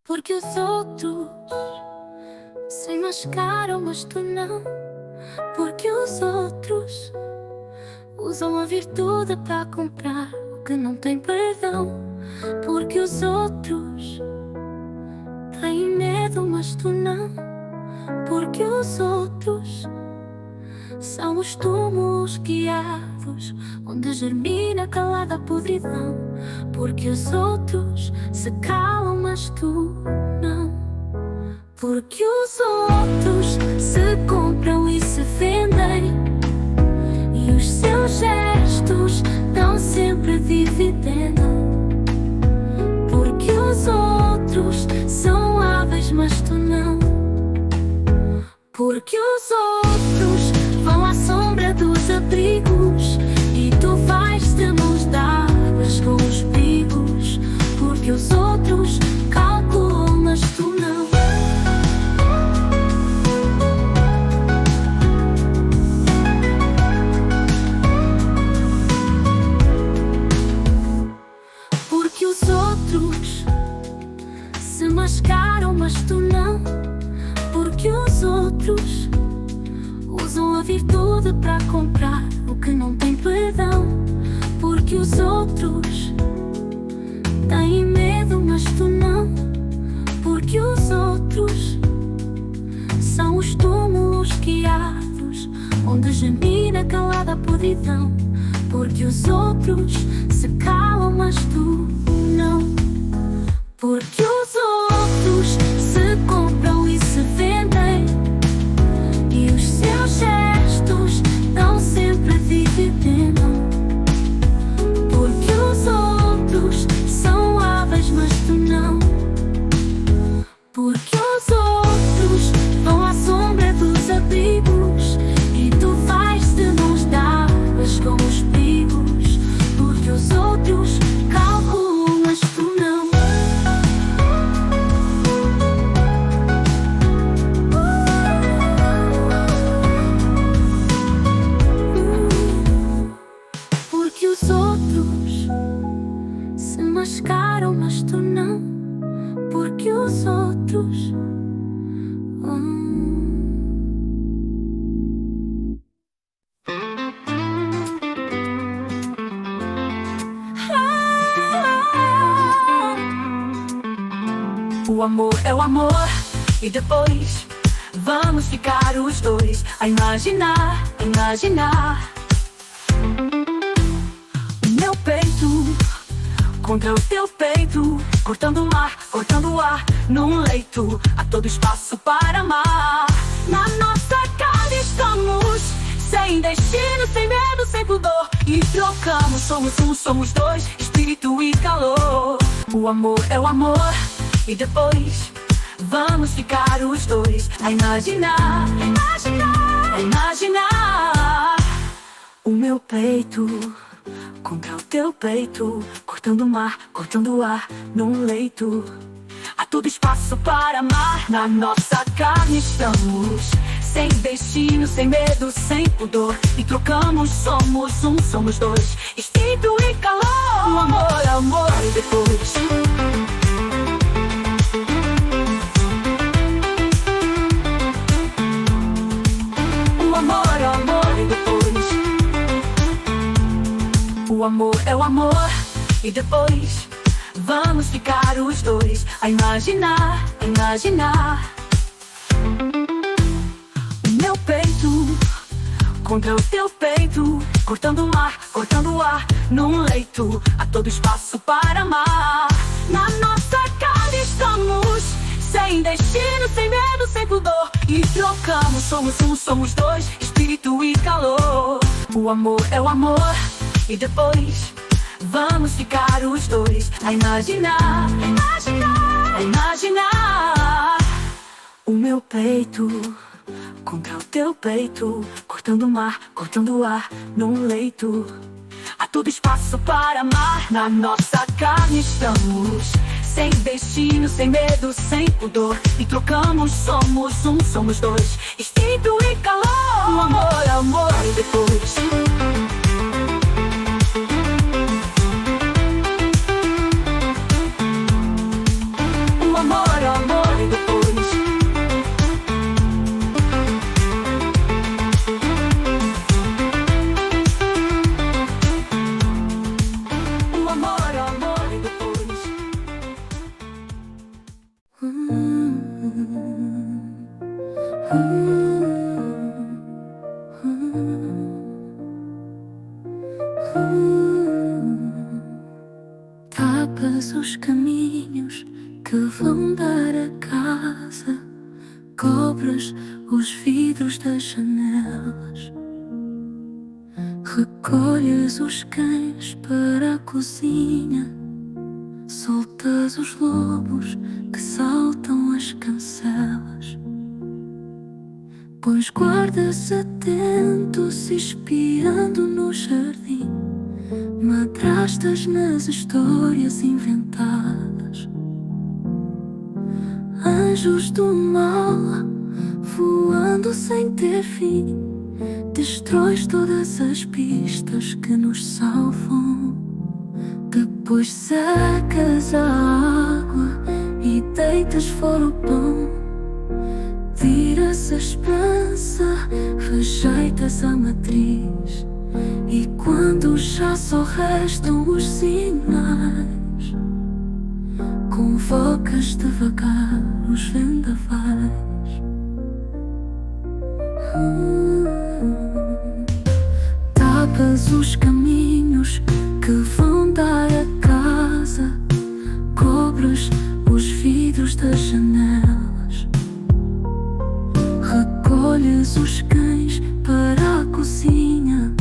Porque os outros se mascaram, mas tu não. Porque os outros usam a virtude para comprar o que não tem perdão. Porque os outros têm medo, mas tu não. Porque os outros são os túmulos guiados, onde germina calada a podridão. Porque os outros se calam, mas tu não. Porque os outros se compram e se vendem, e os seus gestos dão sempre dividendo. Porque os outros são hábeis, mas tu não. Porque os outros vão à sombra dos abrigos, e tu vais de mãos dadas com os perigos. Porque os outros calculam, mas tu não. Porque os outros se mascaram, mas tu não. Porque os outros usam a virtude para comprar o que não tem perdão. Porque os outros têm medo, mas tu não. Porque os outros são os túmulos guiados, onde germina calada a podridão. Porque os outros se calam, mas tu não. Porque os outros se compram e se vendem, e os seus gestos dão sempre dividendo. Porque os outros são hábeis, mas tu não. Porque os outros vão à sombra dos abrigos, e tu vais de mãos dadas com os perigos. Porque os outros calculam, mas tu não. Porque os outros se mascaram, mas tu não. Porque os outros O amor é o amor, e depois vamos ficar os dois a imaginar, imaginar. O meu peito contra o teu peito, cortando o ar num leito. Há todo espaço para amar. Na nossa carne estamos, sem destino, sem medo, sem pudor, e trocamos, somos um, somos dois, espírito e calor. O amor é o amor, e depois vamos ficar os dois a imaginar, imaginar, imaginar. O meu peito contra o teu peito, cortando o ar num leito. Há todo espaço para amar. Na nossa carne estamos, sem destino, sem medo, sem pudor, e trocamos, somos um, somos dois, espírito e calor. O amor é amor, e depois o amor é amor, e depois o amor é o amor, e depois vamos ficar os dois a imaginar, imaginar. O meu peito contra o teu peito, cortando o ar num leito. Há todo espaço para amar. Na nossa carne estamos, sem destino, sem medo, sem pudor, e trocamos, somos um, somos dois, espírito e calor. O amor é o amor, e depois vamos ficar os dois a imaginar, imaginar, imaginar. O meu peito contra o teu peito, cortando o ar num leito. Há todo espaço para amar. Na nossa carne estamos, sem destino, sem medo, sem pudor, e trocamos, somos um, somos dois, espírito e calor. O amor é amor, e depois o amor que vão dar a casa, cobras os vidros das janelas, recolhes os cães para a cozinha, soltas os lobos que saltam as cancelas, pois guardas atentos espiando no jardim madrastas nas histórias inventadas. Anjos do mal voando sem ter fim, destróis todas as pistas que nos salvam. Depois secas a água e deitas fora o pão, tiras a esperança, rejeitas a matriz. E quando já só restam os sinais, convocas devagar os vendavais. Tapas os caminhos que vão dar a casa, cobras os vidros das janelas, recolhes os cães para a cozinha,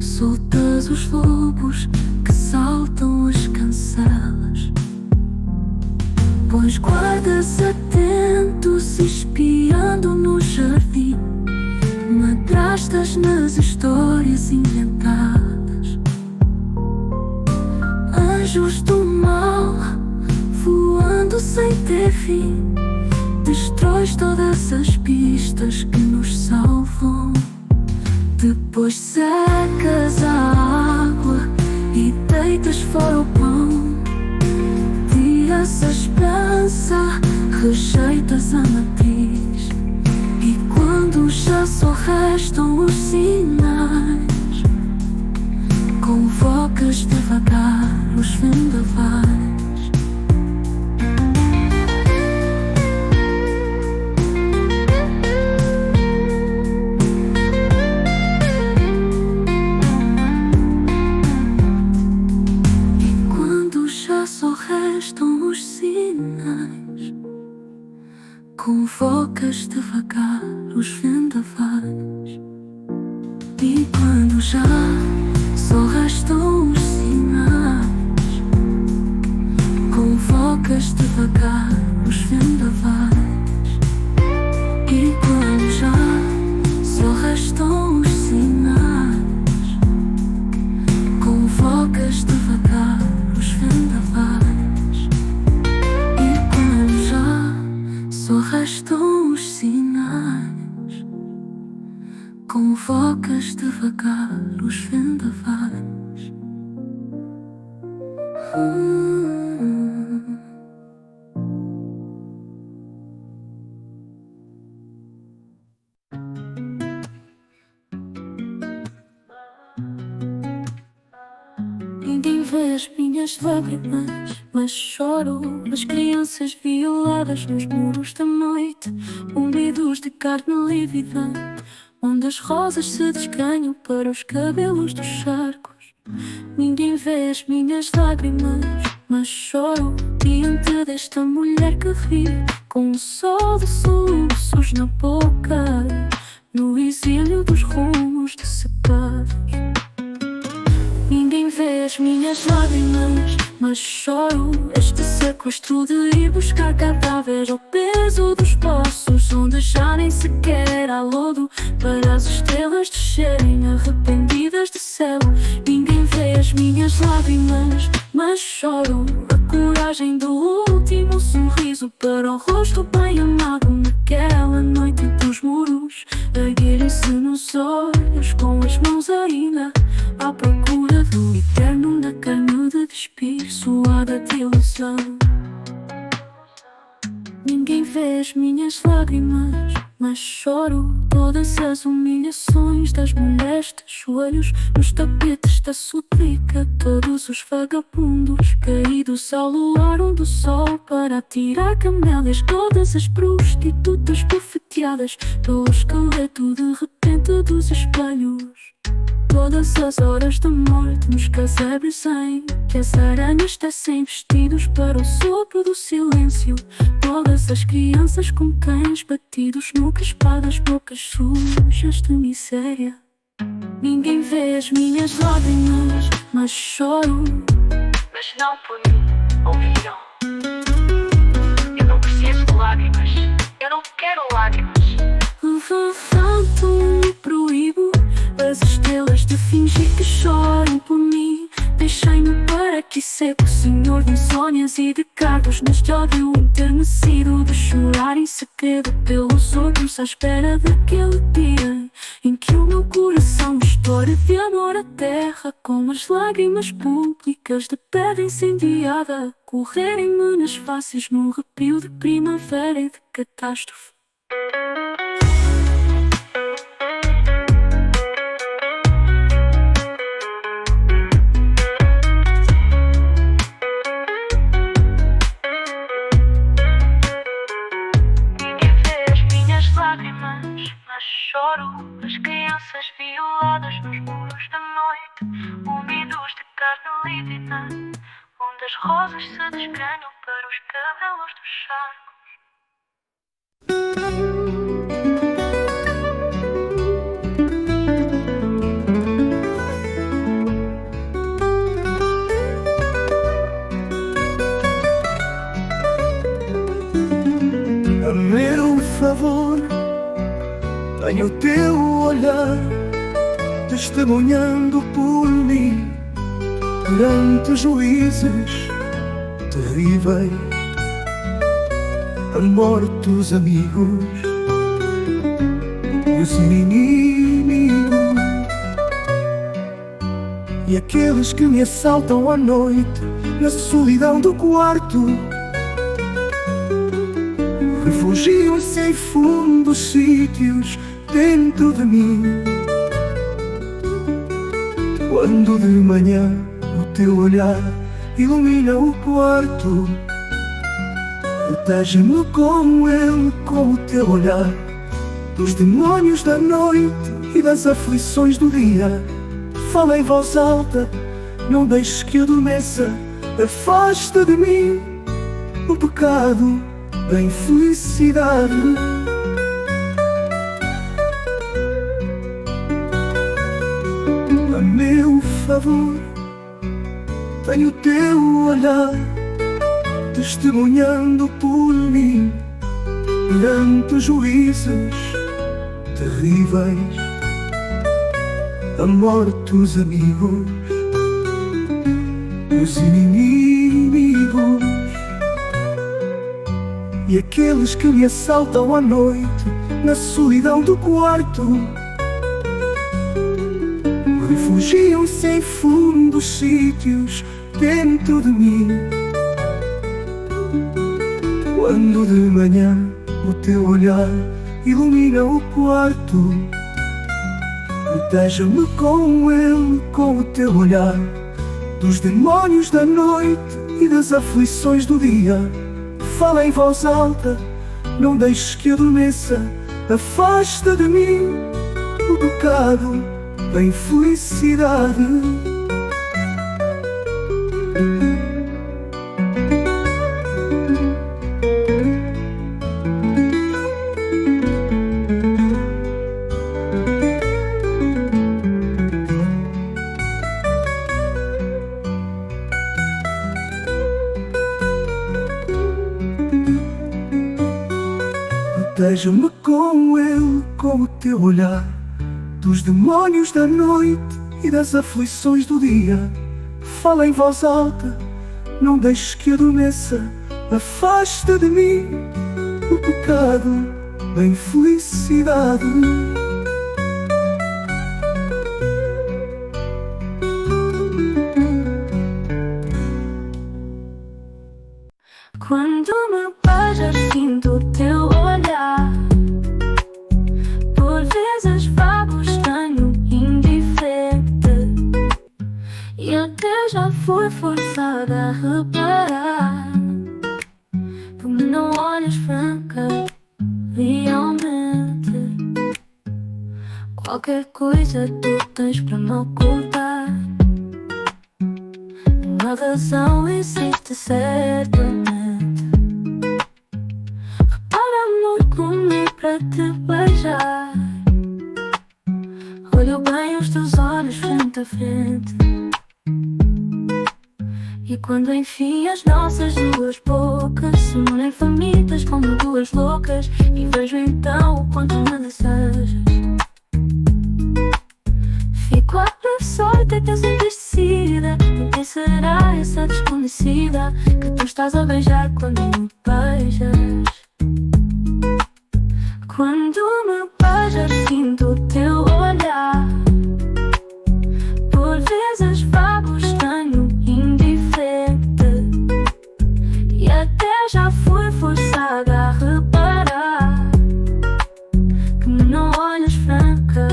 soltas os lobos que saltam as cancelas, pois guardas atentos espiando no jardim madrastas nas histórias inventadas. Anjos do mal voando sem ter fim, destróis todas as pistas que nos salvam. Depois secas a água e deitas fora o pão, tiras a esperança, rejeitas a matriz. E quando já só restam os sinais, convocas devagar os vendavais. Restam os sinais, convocas devagar os vendavais. E quando já só restam os sinais, convocas devagar os vendavais. E quando já só restam os sinais, convocas devagar os vendavais. Só restam os sinais, convocas devagar os vendavais. Ninguém vê as minhas lágrimas, mas choro as crianças violadas nos muros da noite, úmidos de carne lívida, onde as rosas se desganham para os cabelos dos charcos. Ninguém vê as minhas lágrimas, mas choro diante desta mulher que ri, com um sol de soluços na boca, no exílio dos rumos dissipados. Ninguém vê as minhas lágrimas, mas choro este sequestro de ir buscar cadáveres ao peso dos poços, onde já nem sequer há lodo para as estrelas descerem arrependidas de céu. Ninguém vê as minhas lágrimas, mas choro a coragem do último sorriso para o rosto bem amado naquela noite dos muros, erguerem-se nos olhos com as mãos ainda à procura do eterno na carne de despir suada de ilusão. Ninguém vê as minhas lágrimas, mas choro todas as humilhações das mulheres de joelhos nos tapetes da súplica, todos os vagabundos caídos ao luar do sol para atirar camélias, todas as prostitutas bofeteadas pelo esqueleto de repente dos espelhos. todas as horas da morte nos casebres em que as aranhas tecem vestidos para o sopro do silêncio. Todas as crianças com cães batidos no crispar das bocas sujas de miséria. Ninguém vê as minhas lágrimas, mas choro. Mas não por mim, ouviram? Eu não preciso de lágrimas, eu não quero lágrimas. Levanto me proíbo as estrelas de fingir que choram por mim. Deixem-me para aqui seco, senhor de insônias e de cargos neste ódio enternecido, de chorar em segredo pelos outros à espera daquele dia em que o meu coração estoura de amor à terra, com as lágrimas públicas de pedra incendiada correrem-me nas faces num arrepio de primavera e de catástrofe. Mas choro, as crianças violadas nos muros da noite, úmidos de carne lívida, onde as rosas se desgrenham para os cabelos dos charcos. A meu favor, tenho o teu olhar, testemunhando por mim perante juízes terríveis, a morte dos amigos e os inimigos, e aqueles que me assaltam à noite na solidão do quarto. Refugiam-se em fundos sítios dentro de mim. Quando de manhã o teu olhar ilumina o quarto, protege-me com ele, com o teu olhar, dos demónios da noite e das aflições do dia. Fala em voz alta, não deixes que adormeça. Afasta de mim o pecado da infelicidade. A meu favor, tenho o teu olhar, testemunhando por mim perante juízes terríveis, a morte dos amigos, os inimigos, e aqueles que me assaltam à noite na solidão do quarto. Refugiam-se em fundos sítios dentro de mim. Quando de manhã o teu olhar ilumina o quarto, protege-me com ele, com o teu olhar, dos demónios da noite e das aflições do dia. Fala em voz alta, não deixes que adormeça. Afasta de mim o pecado da infelicidade. Proteja-me com ele, com o teu olhar, dos demónios da noite e das aflições do dia. Fala em voz alta, não deixes que adormeça. Afasta de mim o pecado da infelicidade. Quando me beijas sinto o teu olhar, por vezes vago, estranho, indiferente, e até já fui forçada a reparar. Tu me não olhas franca, realmente. Qual Qualquer coisa tu tens para me ocultar. Uma razão existe certamente. Repara, amor, como é para te beijar. Olho bem os teus olhos frente a frente. E quando enfim as nossas duas bocas se unem famintas como duas loucas, e vejo então o quanto me desejas, fico à tua sorte e tens entristecida. E quem será essa desconhecida que tu estás a beijar quando me beijas? Quando me beijas sinto o teu olhar, por vezes vago, estranho, indiferente, e até já fui forçada a reparar que me não olhas franca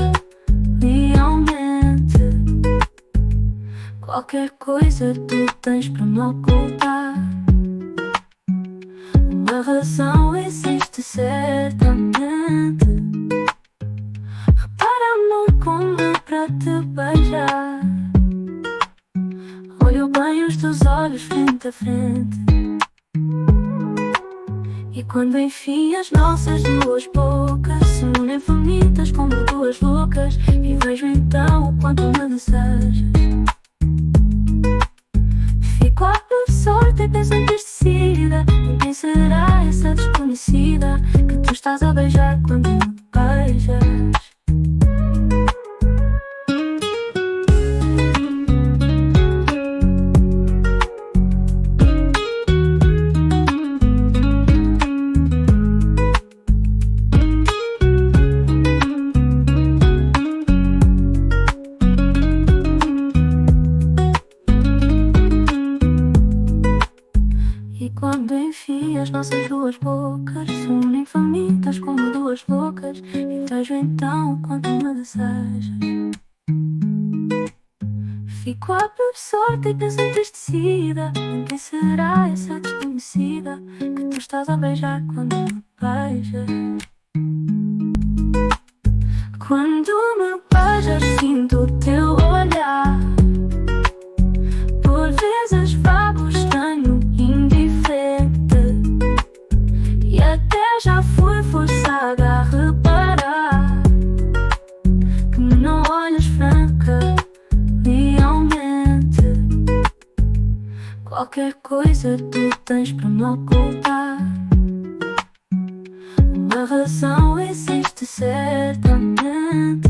realmente. Qualquer coisa tu tens para me ocultar. Uma razão existe certamente. Repara, amor, como é para te beijar. Olho bem os teus olhos frente a frente. E quando enfim as nossas duas bocas se unem famintas como duas loucas, e vejo então o quanto me desejas, fico à tua sorte e penso entristecida. E quem será essa desconhecida que tu estás a beijar quando me beijas? E quando enfim as nossas duas bocas se unem famintas como duas loucas, e vejo então o quanto me desejas, fico à tua sorte e penso entristecida. E quem será essa desconhecida que tu estás a beijar quando me beijas? Quando me beijas sinto o teu olhar, por vezes vago, estranho, indiferente, e até já fui forçada a reparar que me não olhas franca realmente. Qualquer coisa tu tens para me ocultar. Uma razão existe certamente.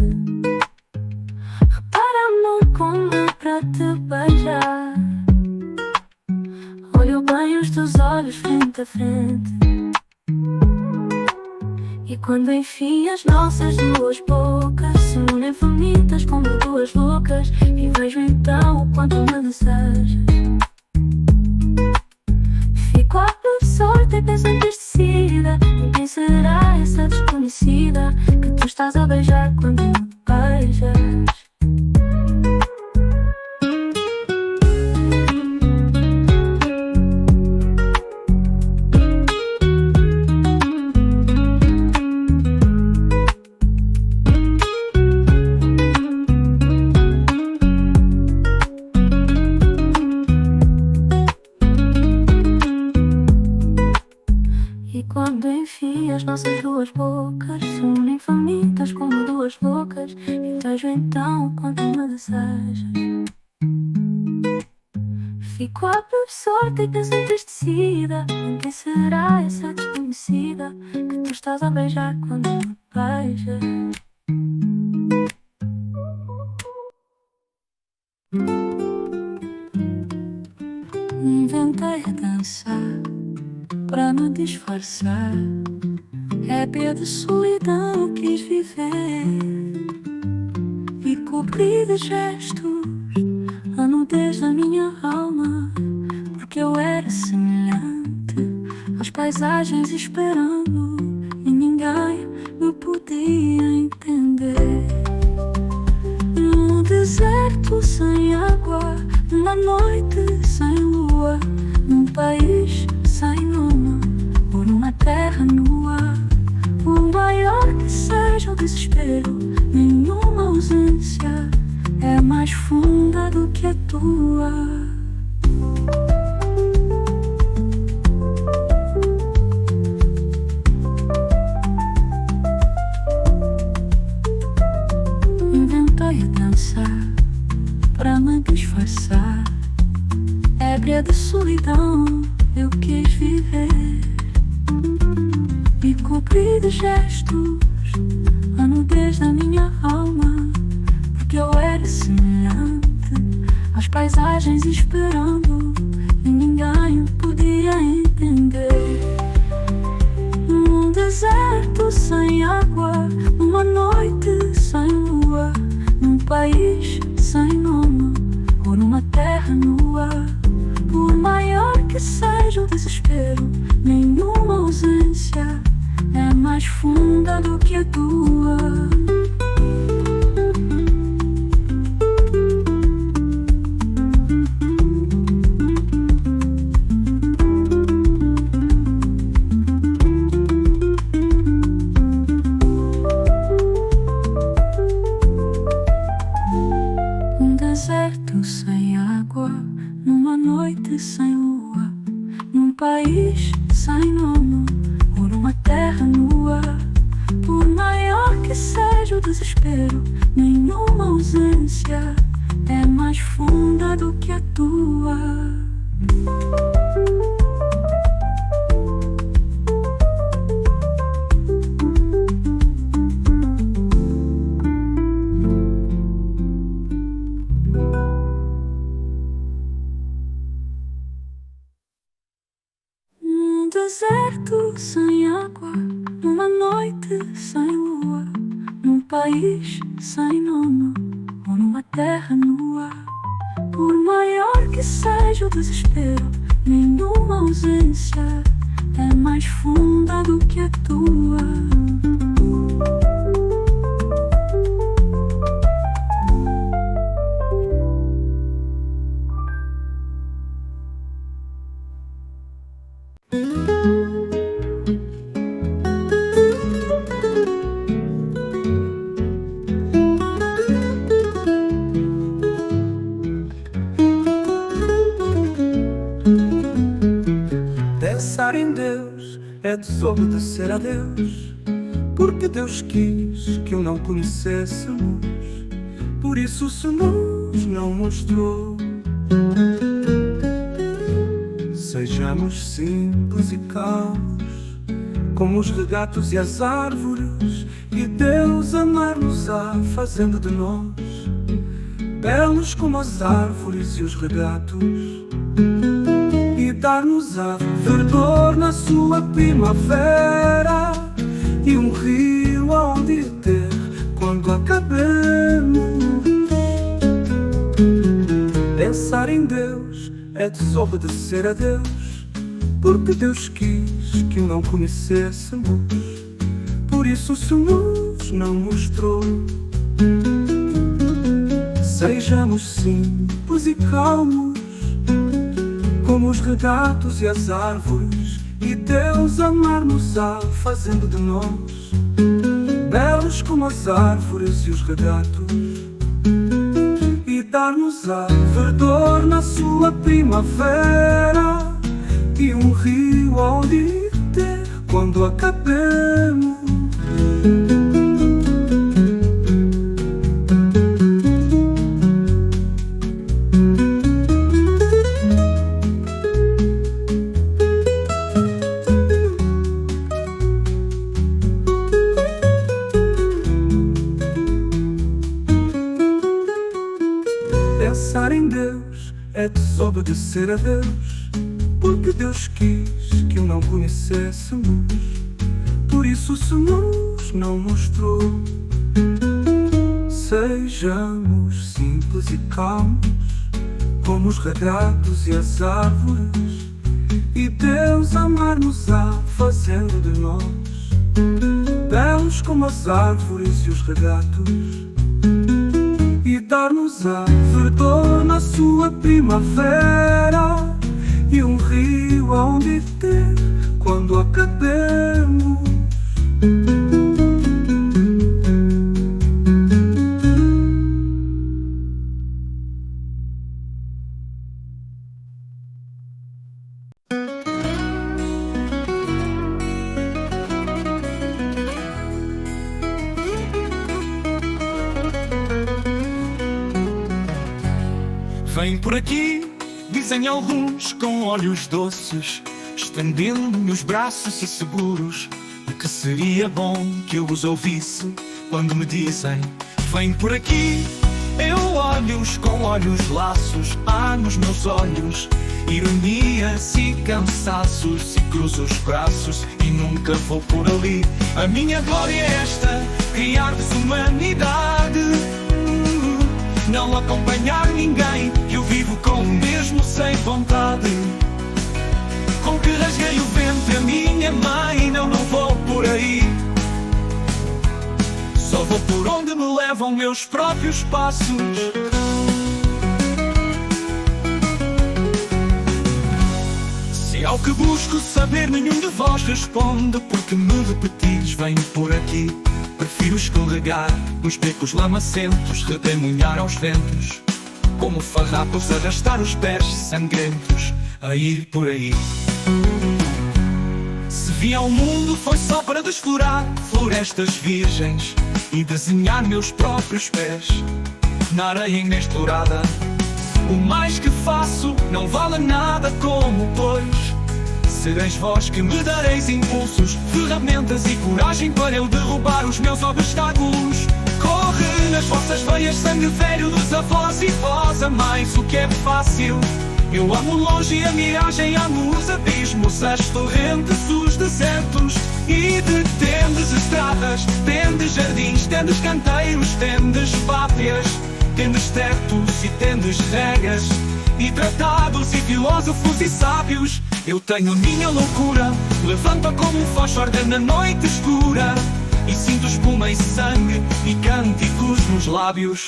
Repara, amor, como é para te beijar. Olho bem os teus olhos frente a frente. E quando enfim as nossas duas bocas se unem famintas como duas loucas, e vejo então o quanto me desejas, fico à tua sorte e penso entristecida. E quem será essa desconhecida que tu estás a beijar quando me beijas? E quando enfim as nossas duas bocas se unem famintas como duas loucas, e vejo então o quanto me desejas, fico à tua sorte e penso entristecida. E quem será essa desconhecida que tu estás a beijar quando me beijas? Inventei dançar pra me disfarçar, épia de solidão eu quis viver, e cobri de gestos a nudez da minha alma, porque eu era semelhante às paisagens esperando, e ninguém me podia entender. Num deserto sem água, numa noite sem lua, num país sem nome, ou numa terra nua, o maior que seja o desespero, nenhuma rua. Inventei a dançar pra me disfarçar. Ébria de solidão, eu quis viver. E cobri de gestos a nudez da minha alma, porque eu era semelhante às paisagens esperando, e ninguém podia entender. Num deserto sem água, numa noite sem lua, num país sem nome, ou numa terra nua. Por maior que seja o desespero, nenhuma ausência é mais funda do que a tua. Um deserto sem água, numa noite sem lua, num país sem nome, ou numa terra nua. Por maior que seja o desespero, nenhuma ausência é mais funda do que a tua. Num deserto sem água, numa noite sem lua, num país sem nome, ou numa terra nua. Por maior que seja o desespero, nenhuma ausência é mais funda do que a tua. Pensar em Deus é desobedecer a Deus, porque Deus quis que o não conhecêssemos, por isso se nos não mostrou. Sejamos simples e calmos, como os regatos e as árvores, e Deus amar-nos-á, fazendo de nós belos como as árvores e os regatos, e dar-nos-á verdor na sua primavera, e um rio aonde ir ter quando acabemos. Pensar em Deus é desobedecer a Deus, porque Deus quis que o não conhecêssemos, por isso se nos não mostrou. Sejamos simples e calmos, como os regatos e as árvores, e Deus amar-nos-á, fazendo de nós belos como as árvores e os regatos, e dar-nos-á verdor na sua primavera, e um rio aonde ir ter quando acabemos. Pensar em Deus é desobedecer a Deus, porque Deus quis que o não conhecêssemos, por isso se nos não mostrou. Sejamos simples e calmos, como os regatos e as árvores, e Deus amar-nos-á, fazendo de nós belos como as árvores e os regatos, e dar-nos-á verdor na sua primavera, e um rio aonde ir ter quando acabemos. Vem por aqui, dizem alguns com olhos doces, estendendo-me os braços e seguros de que seria bom que eu os ouvisse quando me dizem: vem por aqui. Eu olho-os com olhos laços, há nos meus olhos ironias e cansaços, e cruzo os braços e nunca vou por ali. A minha glória é esta, criar desumanidade, não acompanhar ninguém, eu vivo com o mesmo sem vontade. Com que rasguei o ventre a minha mãe, não vou por aí. Só vou por onde me levam meus próprios passos. Se ao que busco saber nenhum de vós responde, porque me repetis, vem por aqui. Prefiro escorregar nos becos lamacentos, redemoinhar aos ventos, como farrapos arrastar os pés sangrentos, a ir por aí. Se vim ao mundo foi só para desflorar florestas virgens e desenhar meus próprios pés na areia inexplorada. O mais que faço não vale nada, como pois sereis vós que me dareis impulsos, ferramentas e coragem para eu derrubar os meus obstáculos. Corre nas vossas veias sangue velho dos avós, e vós amais o que é fácil. Eu amo longe a miragem, amo os abismos, as torrentes, os desertos. E de tendes estradas, tendes jardins, tendes canteiros, tendes pátrias, tendes tetos e tendes regras, e tratados e filósofos e sábios. Eu tenho a minha loucura, levanta como um fósforo arder na noite escura, e sinto espuma e sangue e cânticos nos lábios.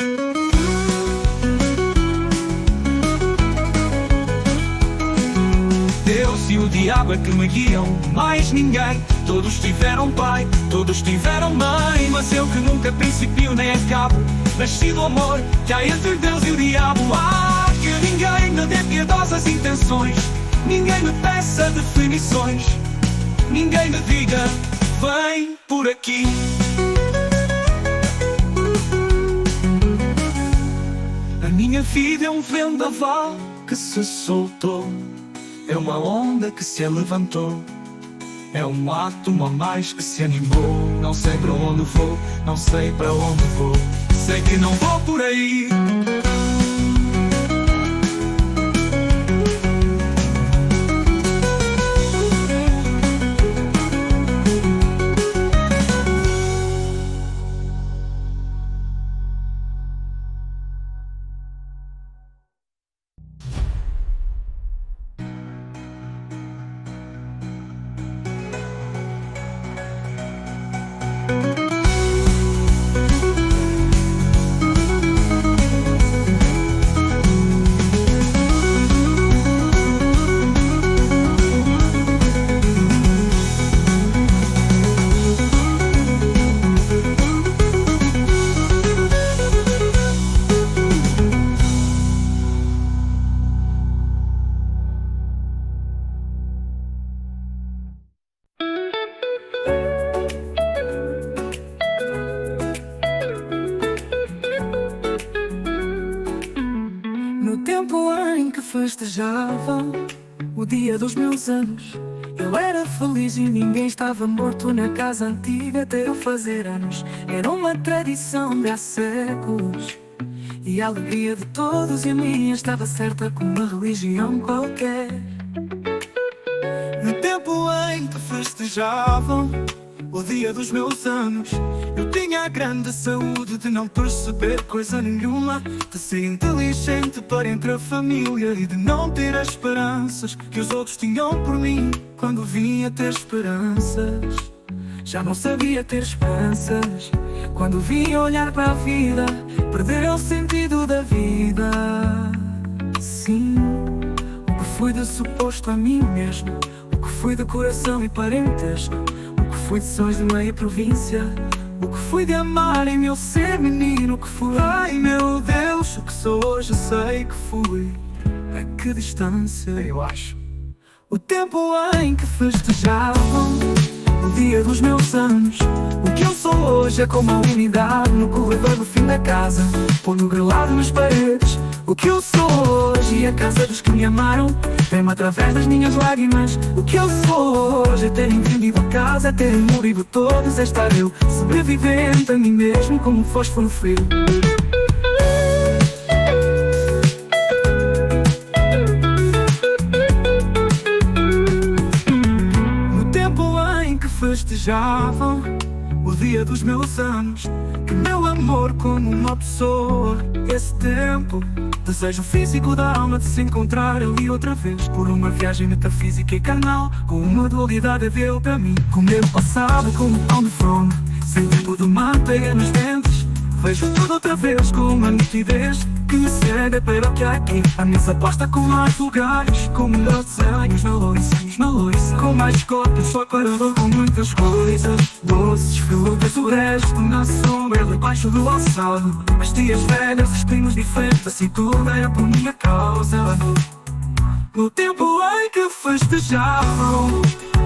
Deus e o diabo é que me guiam, mais ninguém. Todos tiveram pai, todos tiveram mãe, mas eu que nunca princípio nem acabo, nasci do amor que há entre Deus e o diabo. Ah, que ninguém me dê piedosas intenções, ninguém me peça definições, ninguém me diga, vem por aqui. A minha vida é um vendaval que se soltou, é uma onda que se levantou, é um átomo a mais que se animou. Não sei para onde vou, não sei para onde vou, sei que não vou por aí. No tempo em que festejavam o dia dos meus anos, eu era feliz e ninguém estava morto na casa antiga até eu fazer anos. Era uma tradição de há séculos, e a alegria de todos e a minha estava certa como uma religião qualquer. No tempo em que festejavam o dia dos meus anos, eu tinha a grande saúde de não perceber coisa nenhuma, de ser inteligente para entre a família e de não ter as esperanças que os outros tinham por mim. Quando vinha ter esperanças, já não sabia ter esperanças. Quando vinha olhar para a vida, perder o sentido da vida. Sim, o que fui de suposto a mim mesmo, o que fui de coração e parentesco, fui de sons de meia província, o que fui de amar em meu ser menino, o que fui, ai meu Deus, o que sou hoje sei que fui. A que distância, eu acho. O tempo em que festejavam o dia dos meus anos. O que eu sou hoje é como a unidade no corredor do fim da casa, pondo grelado nas paredes. O que eu sou hoje é a casa dos que me amaram, vem-me através das minhas lágrimas. O que eu sou hoje é terem vendido a casa, é terem morrido todos, é estar eu sobrevivendo a mim mesmo como um fósforo frio. No tempo em que festejavam o dia dos meus anos, que meu amor como uma pessoa, esse tempo, desejo físico da alma de se encontrar ali outra vez, por uma viagem metafísica e carnal, com uma dualidade deu para mim. Comer o passado como pão de fome, sem tempo de manteiga nos dentes, vejo tudo outra vez com uma nitidez que me cega para o que há aqui. A mesa posta com mais lugares, com melhores desenhos na louça, com mais copos, só parador com muitas coisas, doces, frutas, o resto na sombra, debaixo do alçado. As tias velhas, os primos diferentes, assim tudo era por minha causa. No tempo em que festejavam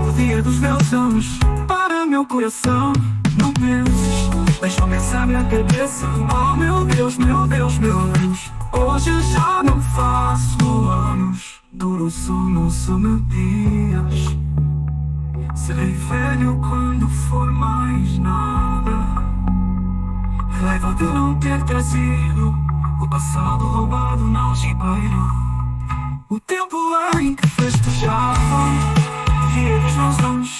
o dia dos meus anos, para meu coração, não penses, deixa-me pensar minha cabeça. Oh meu Deus, meu Deus, meu Deus, hoje já não faço anos, duro sono some dias. Serei velho quando for mais nada, raiva de não ter trazido o passado roubado na algibeira. O tempo em que festejavam o dia dos meus anos.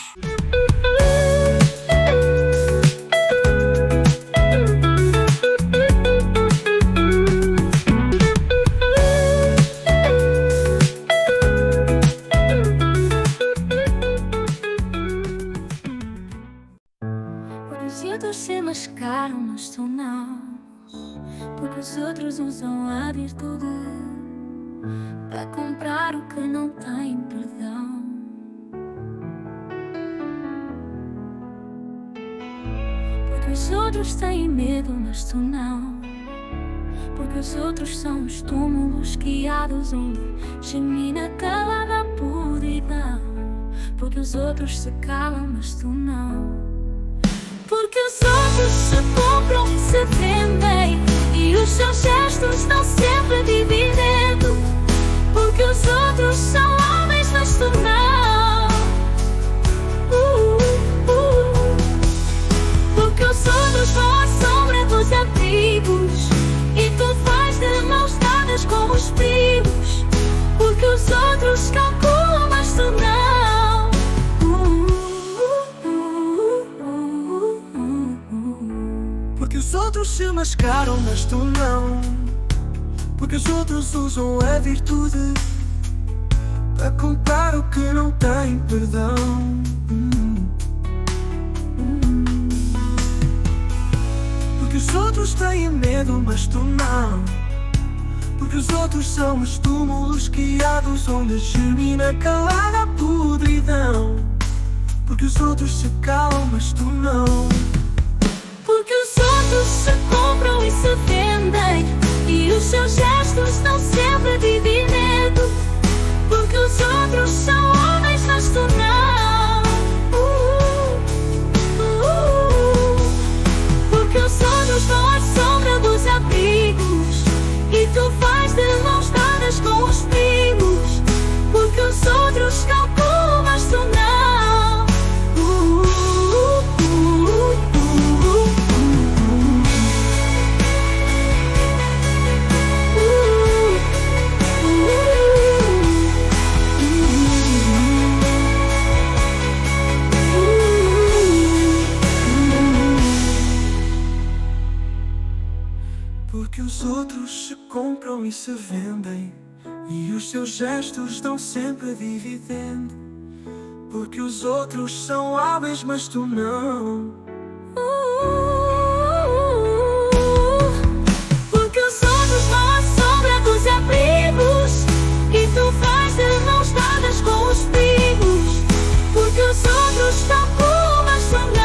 Os outros se mascaram, mas tu não, porque os outros usam a virtude para comprar o que não tem perdão. Porque os outros têm medo, mas tu não, porque os outros são os túmulos guiados onde gemina calada a podridão. Porque os outros se calam, mas tu não. Porque os outros se compram e se vendem, e os seus gestos estão sempre dividendo. Porque os outros são homens, mas tu não. Porque os outros vão à sombra dos abrigos, e tu vais de mãos dadas com os primos. Porque os outros calculam, mas tu não. Porque os outros se mascaram, mas tu não. Porque os outros usam a virtude para comprar o que não tem perdão. Porque os outros têm medo, mas tu não. Porque os outros são os túmulos guiados onde germina calada a podridão. Porque os outros se calam, mas tu não. Porque os outros se compram e se vendem, e os seus gestos estão sempre dividendo. Porque os outros são homens, mas tu não. Porque os outros vão à sombra dos abrigos, e tu vais de mãos dadas com os primos. Porque os outros calculam, mas tu não. Porque os outros se compram e se vendem, e os seus gestos estão sempre dividendo. Porque os outros são hábeis, mas tu não. Porque os outros vão à sombra dos abrigos, e tu vais de mãos dadas com os primos. Porque os outros calculam, mas tu não.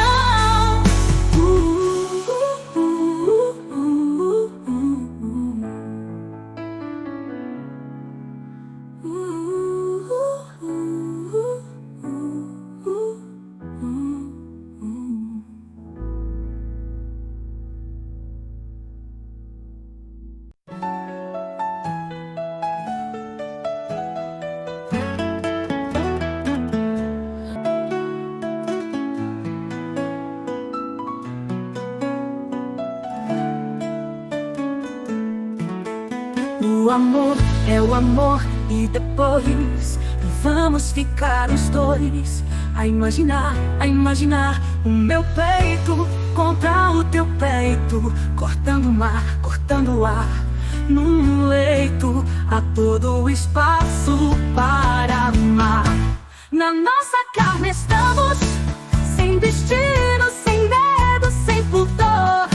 é o amor e depois vamos ficar os dois a imaginar o meu peito contra o teu peito, cortando o mar, cortando o ar. Num leito há todo o espaço para amar. Na nossa carne estamos, sem destino, sem dedo, sem pudor.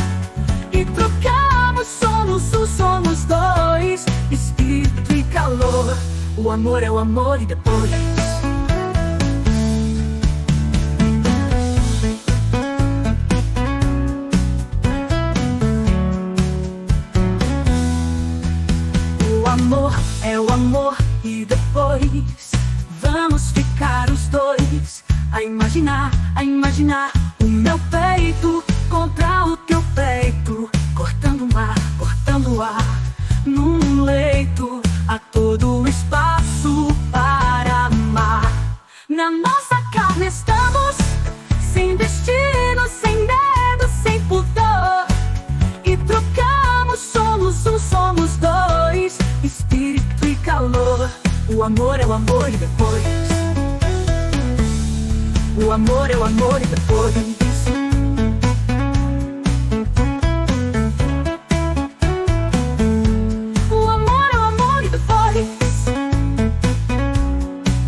E trocamos, somos dois, espírito e calor. O amor é o amor e depois é o amor e depois vamos ficar os dois a imaginar o meu peito contra o teu peito, cortando o mar, cortando o ar. Num leito há todo o espaço para amar. Na nossa carne estamos, sem destino, sem dedo, sem pudor. E trocamos, somos dois, espírito e calor. O amor é o amor e depois o amor é o amor e depois o amor é o amor e depois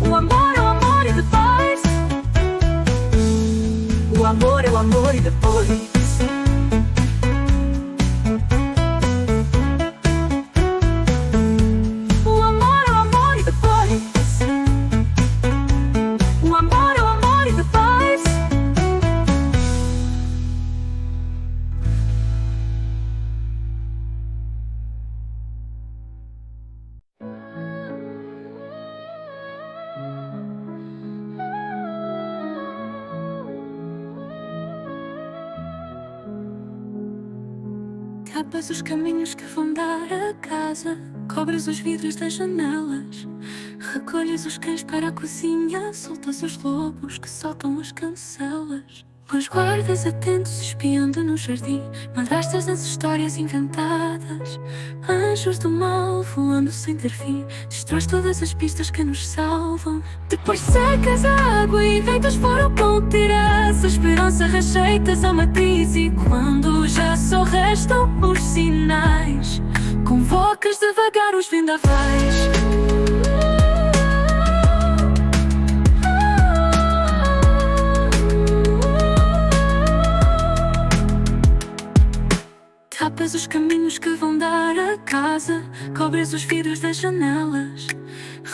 o amor é o amor e depois o amor é o amor e depois Tapas os caminhos que vão dar a casa, cobras os vidros das janelas, recolhes os cães para a cozinha, soltas os lobos que soltam as cancelas. Os guardas atentos espiando no jardim, madrastas nas histórias inventadas, anjos do mal voando sem ter fim, destróis todas as pistas que nos salvam. Depois secas a água e deitas fora o pão, tiras a esperança, rejeitas a matriz. E quando já só restam os sinais, convocas devagar os vendavais. Tapas os caminhos que vão dar a casa, cobres os vidros das janelas,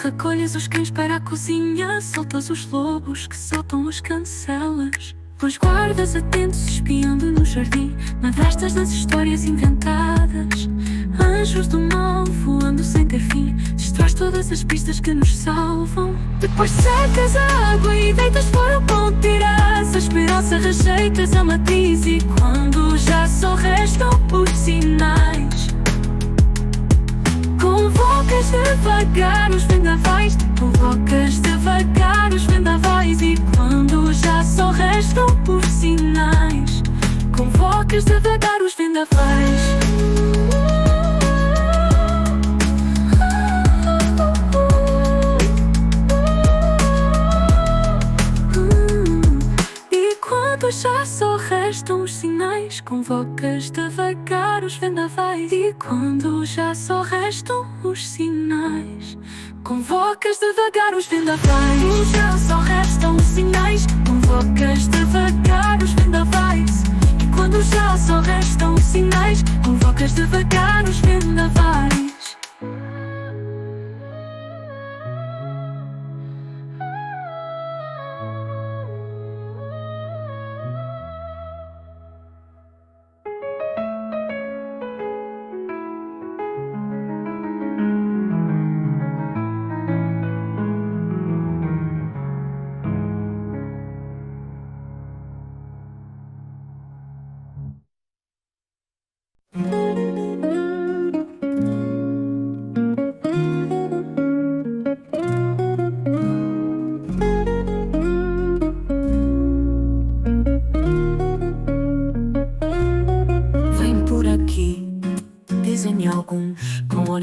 recolhes os cães para a cozinha, soltas os lobos que soltam as cancelas. Os guardas atentos espiando no jardim, madrastas nas histórias inventadas, anjos do mal voando sem ter fim, destróis todas as pistas que nos salvam. Depois secas a água e deitas fora o pão, tiras a esperança, rejeitas a matriz. E quando já só restam os sinais, convocas devagar os vendavais, convocas devagar os vendavais. E quando já só restam os sinais, convocas devagar os vendavais. Já só restam os sinais, convocas devagar os vendavais. E quando já só restam os sinais, convocas devagar os vendavais. Já só restam os sinais, convocas devagar os vendavais. E quando já só restam os sinais, convocas devagar os vendavais.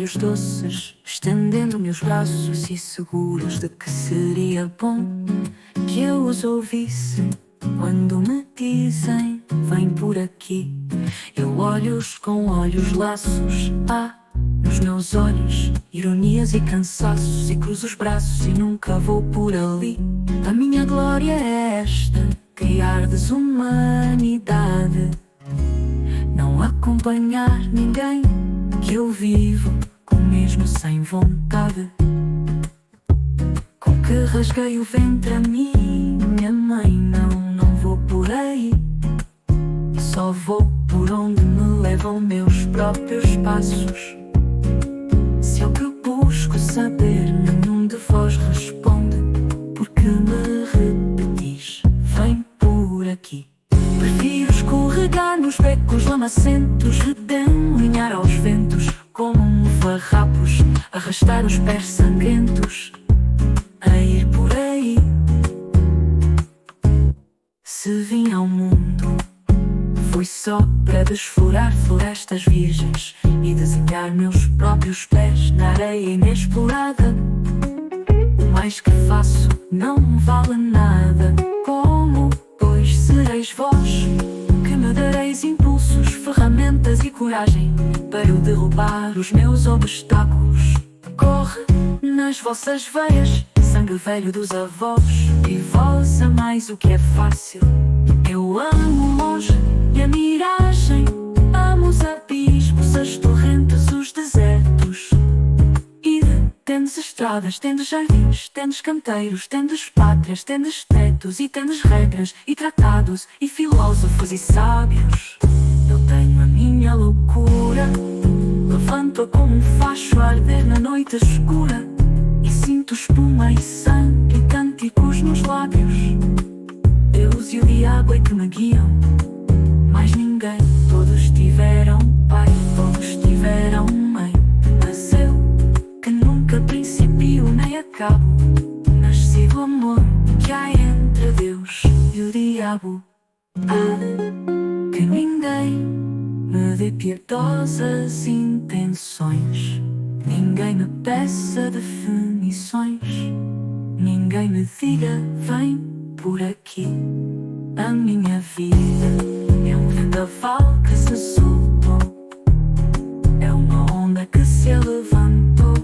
olhos doces, estendendo-me os braços e seguros de que seria bom que eu os ouvisse quando me dizem vem por aqui. Eu olho-os com olhos laços, nos meus olhos ironias e cansaços, e cruzo os braços e nunca vou por ali. A minha glória é esta, criar desumanidade, não acompanhar ninguém, que eu vivo com mesmo sem vontade. Com que rasguei o ventre a mim, minha mãe, não vou por aí. Só vou por onde me levam meus próprios passos. Se é o que busco saber, nenhum de vós responde, porque me repetis, vem por aqui. Prefiro escorregar nos becos lamacentos, redemoinhar aos ventos como farrapos, arrastar os pés sangrentos a ir por aí. Se vim ao mundo, foi só para desfurar florestas virgens e desenhar meus próprios pés na areia inexplorada. O mais que faço não vale nada, como pois sereis vós que me dareis impulsos, ferramentas e coragem para eu derrubar os meus obstáculos. Corre nas vossas veias sangue velho dos avós, e vós amais o que é fácil. Eu amo o longe e a miragem, amo os abismos, as torrentes, os desertos. E tendes estradas, tendes jardins, tendes canteiros, tendes pátrias, tendes tetos e tendes regras e tratados e filósofos e sábios. Eu tenho a minha loucura, levanto-a como um facho a arder na noite escura, e sinto espuma e sangue e cânticos nos lábios. Deus e o diabo é que me guiam, mais ninguém. Todos tiveram pai, todos tiveram mãe, mas eu, que nunca principio nem acabo, nasci do amor que há entre Deus e o diabo. Que ninguém me dê piedosas intenções, ninguém me peça definições, ninguém me diga vem por aqui. A minha vida é um vendaval que se soltou, é uma onda que se levantou,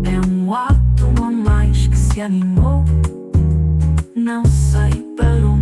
é um átomo a mais que se animou. Não sei para onde